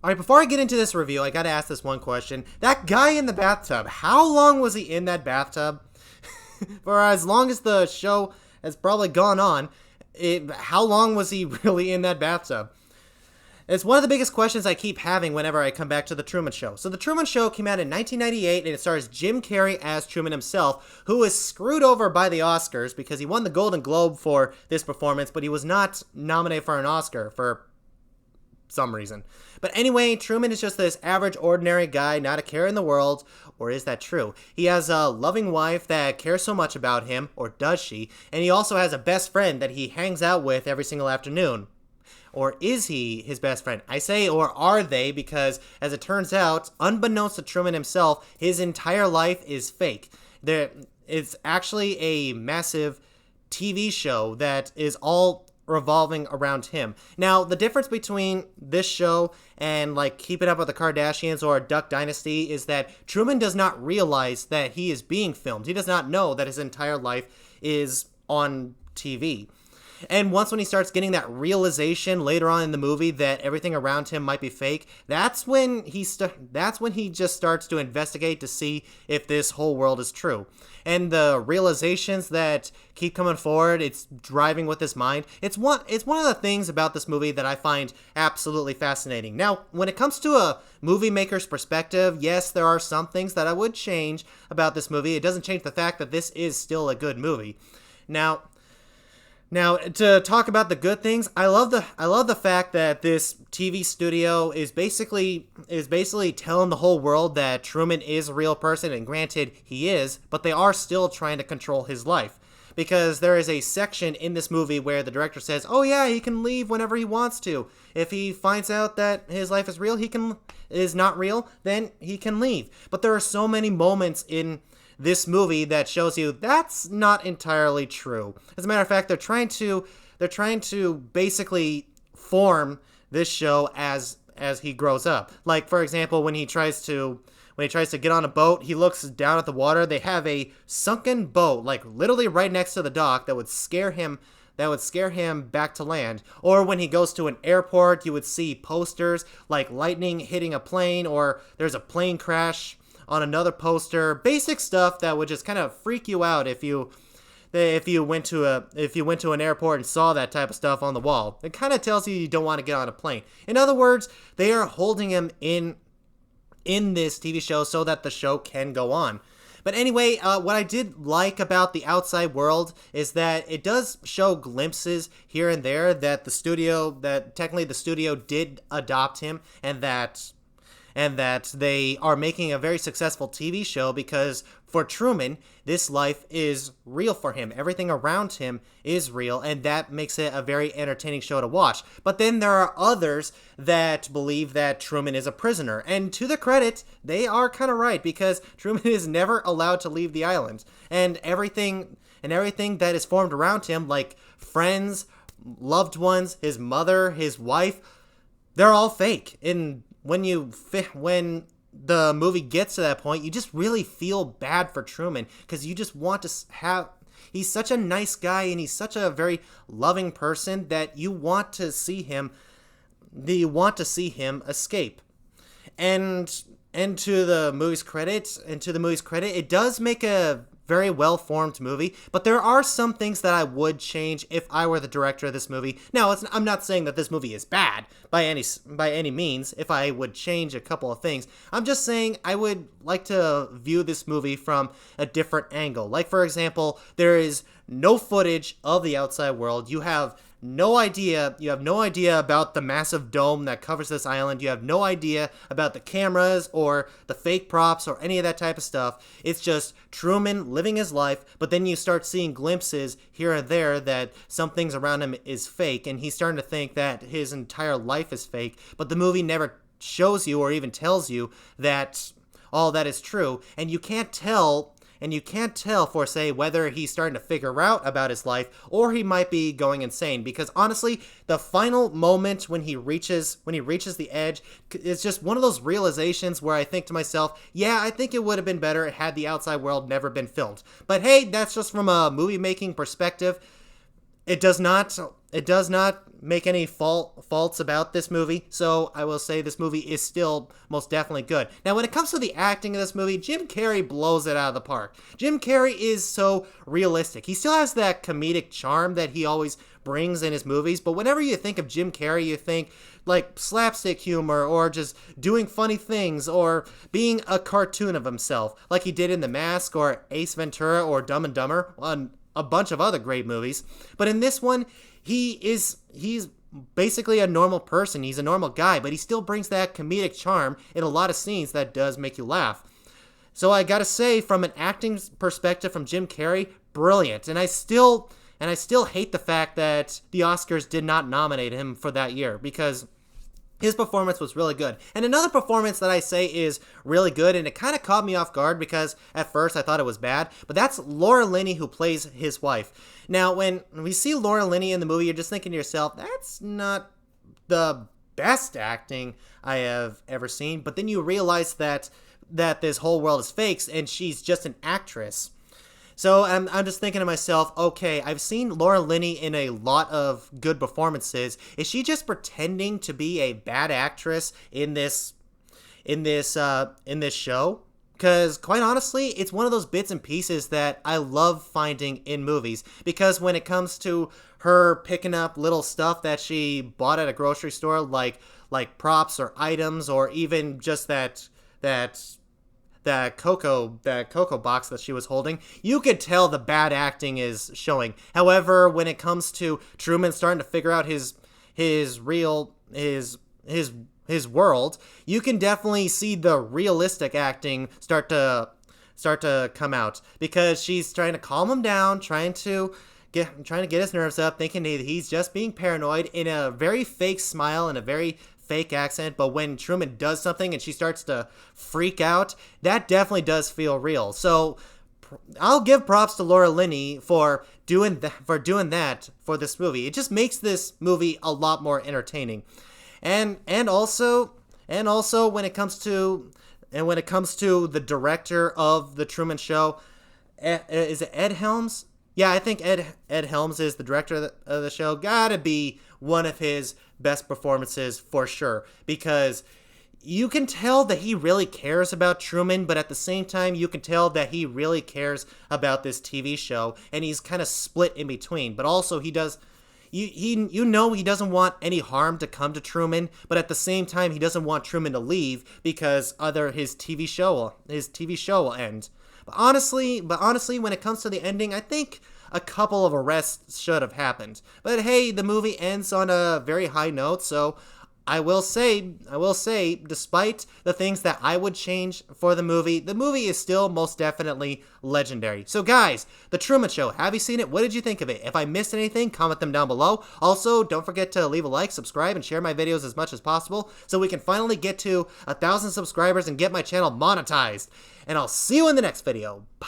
All right, before I get into this review, I gotta ask this one question. That guy in the bathtub, how long was he in that bathtub? For as long as the show has probably gone on, how long was he really in that bathtub? It's one of the biggest questions I keep having whenever I come back to The Truman Show. So The Truman Show came out in 1998, and it stars Jim Carrey as Truman himself, who was screwed over by the Oscars because he won the Golden Globe for this performance, but he was not nominated for an Oscar for some reason. But anyway, Truman is just this average, ordinary guy, not a care in the world. Or is that true? He has a loving wife that cares so much about him, or does she? And he also has a best friend that he hangs out with every single afternoon. Or is he his best friend? I say, or are they, because as it turns out, unbeknownst to Truman himself, his entire life is fake. It's actually a massive TV show that is all revolving around him. Now, the difference between this show and like Keeping Up with the Kardashians or Duck Dynasty is that Truman does not realize that he is being filmed. He does not know that his entire life is on TV. And once when he starts getting that realization later on in the movie that everything around him might be fake, that's when he just starts to investigate to see if this whole world is true. And the realizations that keep coming forward, it's driving with his mind. It's one of the things about this movie that I find absolutely fascinating. Now, when it comes to a movie maker's perspective, yes, there are some things that I would change about this movie. It doesn't change the fact that this is still a good movie. Now, to talk about the good things, I love the fact that this TV studio is basically telling the whole world that Truman is a real person, and granted, he is, but they are still trying to control his life. Because there is a section in this movie where the director says, oh yeah, he can leave whenever he wants to. If he finds out that his life is not real, then he can leave. But there are so many moments in this movie that shows you that's not entirely true. As a matter of fact, they're trying to basically form this show as he grows up. Like, for example, when he tries to get on a boat, he looks down at the water. They have a sunken boat, like literally right next to the dock, that would scare him back to land. Or when he goes to an airport, you would see posters like lightning hitting a plane, or there's a plane crash on another poster. Basic stuff that would just kind of freak you out if you went to an airport and saw that type of stuff on the wall. It kind of tells you don't want to get on a plane. In other words, they are holding him in this TV show so that the show can go on. But anyway, what I did like about the outside world is that it does show glimpses here and there that technically the studio did adopt him, and that they are making a very successful TV show because for Truman, this life is real for him. Everything around him is real, and that makes it a very entertaining show to watch. But then there are others that believe that Truman is a prisoner, and to their credit, they are kind of right, because Truman is never allowed to leave the island, and everything that is formed around him, like friends, loved ones, his mother, his wife, they're all fake. And when the movie gets to that point, you just really feel bad for Truman, because you just want to have... He's such a nice guy, and he's such a very loving person that you want to see him escape. And to the movie's credit, it does make a very well-formed movie, but there are some things that I would change if I were the director of this movie. Now, I'm not saying that this movie is bad by any means. If I would change a couple of things, I'm just saying I would like to view this movie from a different angle. Like, for example, there is no footage of the outside world. You have no idea about the massive dome that covers this island. You have no idea about the cameras or the fake props or any of that type of stuff. It's just Truman living his life, but then you start seeing glimpses here and there that some things around him is fake, and he's starting to think that his entire life is fake, but the movie never shows you or even tells you that all that is true, and you can't tell for, say, whether he's starting to figure out about his life or he might be going insane. Because honestly, the final moment when he reaches the edge is just one of those realizations where I think to myself, yeah, I think it would have been better had the outside world never been filmed. But hey, that's just from a movie making perspective. It does not make any faults about this movie, so I will say this movie is still most definitely good. Now, when it comes to the acting in this movie, Jim Carrey blows it out of the park. Jim Carrey is so realistic. He still has that comedic charm that he always brings in his movies, but whenever you think of Jim Carrey, you think like slapstick humor or just doing funny things or being a cartoon of himself, like he did in The Mask or Ace Ventura or Dumb and Dumber, on a bunch of other great movies. But in this one, he's basically a normal person. He's a normal guy, but he still brings that comedic charm in a lot of scenes that does make you laugh. So I gotta say, from an acting perspective from Jim Carrey, brilliant. And I still hate the fact that the Oscars did not nominate him for that year, because his performance was really good. And another performance that I say is really good, and it kind of caught me off guard because at first I thought it was bad, but that's Laura Linney, who plays his wife. Now, when we see Laura Linney in the movie, you're just thinking to yourself, that's not the best acting I have ever seen. But then you realize that this whole world is fakes, and she's just an actress. So I'm just thinking to myself, okay, I've seen Laura Linney in a lot of good performances. Is she just pretending to be a bad actress in this show? Because quite honestly, it's one of those bits and pieces that I love finding in movies. Because when it comes to her picking up little stuff that she bought at a grocery store, like props or items, or even just that cocoa box that she was holding, you could tell the bad acting is showing. However, when it comes to Truman starting to figure out his world, you can definitely see the realistic acting start to come out, because she's trying to calm him down, trying to get his nerves up, thinking he's just being paranoid, in a very fake smile and a very fake accent. But when Truman does something and she starts to freak out, that definitely does feel real. So I'll give props to Laura Linney for doing that for this movie. It just makes this movie a lot more entertaining. And also when it comes to the director of the Truman Show, is it Ed Helms? Yeah, I think Ed Helms is the director of the show. Gotta be one of his best performances for sure, because you can tell that he really cares about Truman, but at the same time, you can tell that he really cares about this TV show, and he's kind of split in between. But also, he does. He doesn't want any harm to come to Truman, but at the same time, he doesn't want Truman to leave, because his TV show will end. But honestly, when it comes to the ending, I think a couple of arrests should have happened. But hey, the movie ends on a very high note, so I will say, despite the things that I would change for the movie is still most definitely legendary. So guys, The Truman Show, have you seen it? What did you think of it? If I missed anything, comment them down below. Also, don't forget to leave a like, subscribe, and share my videos as much as possible, so we can finally get to 1,000 subscribers and get my channel monetized. And I'll see you in the next video. Bye.